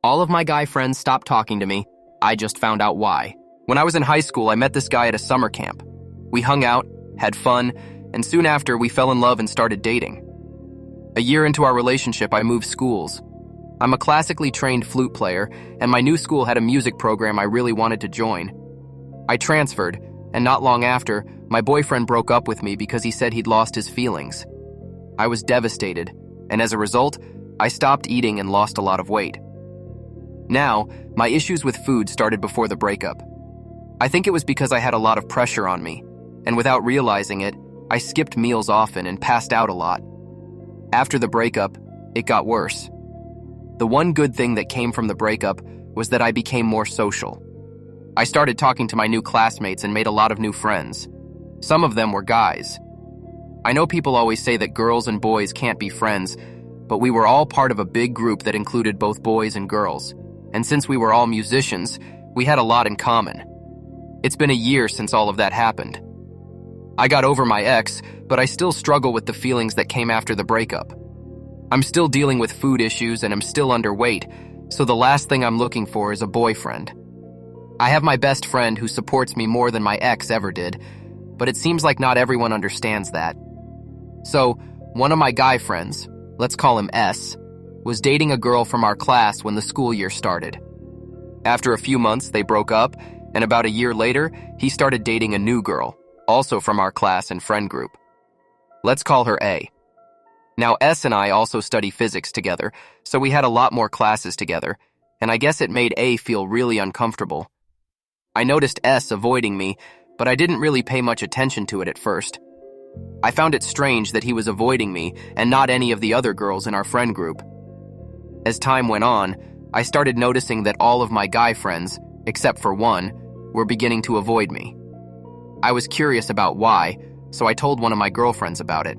All of my guy friends stopped talking to me. I just found out why. When I was in high school, I met this guy at a summer camp. We hung out, had fun, and soon after, we fell in love and started dating. A year into our relationship, I moved schools. I'm a classically trained flute player, and my new school had a music program I really wanted to join. I transferred, and not long after, my boyfriend broke up with me because he said he'd lost his feelings. I was devastated, and as a result, I stopped eating and lost a lot of weight. Now, my issues with food started before the breakup. I think it was because I had a lot of pressure on me, and without realizing it, I skipped meals often and passed out a lot. After the breakup, it got worse. The one good thing that came from the breakup was that I became more social. I started talking to my new classmates and made a lot of new friends. Some of them were guys. I know people always say that girls and boys can't be friends, but we were all part of a big group that included both boys and girls. And since we were all musicians, we had a lot in common. It's been a year since all of that happened. I got over my ex, but I still struggle with the feelings that came after the breakup. I'm still dealing with food issues and I'm still underweight, so the last thing I'm looking for is a boyfriend. I have my best friend who supports me more than my ex ever did, but it seems like not everyone understands that. So, one of my guy friends, let's call him S, was dating a girl from our class when the school year started. After a few months, they broke up, and about a year later, he started dating a new girl, also from our class and friend group. Let's call her A. Now, S and I also study physics together, so we had a lot more classes together, and I guess it made A feel really uncomfortable. I noticed S avoiding me, but I didn't really pay much attention to it at first. I found it strange that he was avoiding me and not any of the other girls in our friend group. As time went on, I started noticing that all of my guy friends, except for one, were beginning to avoid me. I was curious about why, so I told one of my girlfriends about it.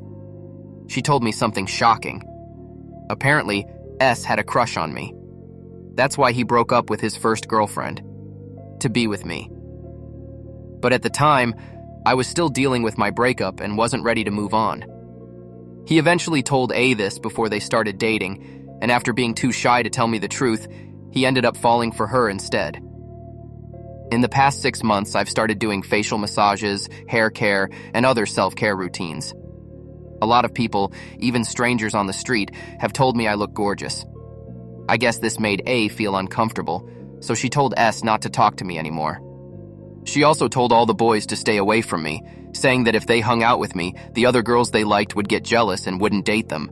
She told me something shocking. Apparently, S had a crush on me. That's why he broke up with his first girlfriend, to be with me. But at the time, I was still dealing with my breakup and wasn't ready to move on. He eventually told A this before they started dating, and after being too shy to tell me the truth, he ended up falling for her instead. In the past 6 months, I've started doing facial massages, hair care, and other self-care routines. A lot of people, even strangers on the street, have told me I look gorgeous. I guess this made A feel uncomfortable, so she told S not to talk to me anymore. She also told all the boys to stay away from me, saying that if they hung out with me, the other girls they liked would get jealous and wouldn't date them.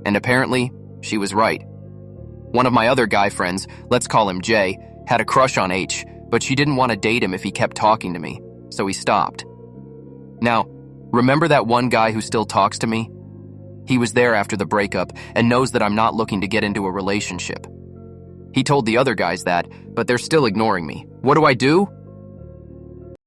And apparently, she was right. One of my other guy friends, let's call him Jay, had a crush on H, but she didn't want to date him if he kept talking to me, so he stopped. Now, remember that one guy who still talks to me? He was there after the breakup and knows that I'm not looking to get into a relationship. He told the other guys that, but they're still ignoring me. What do I do?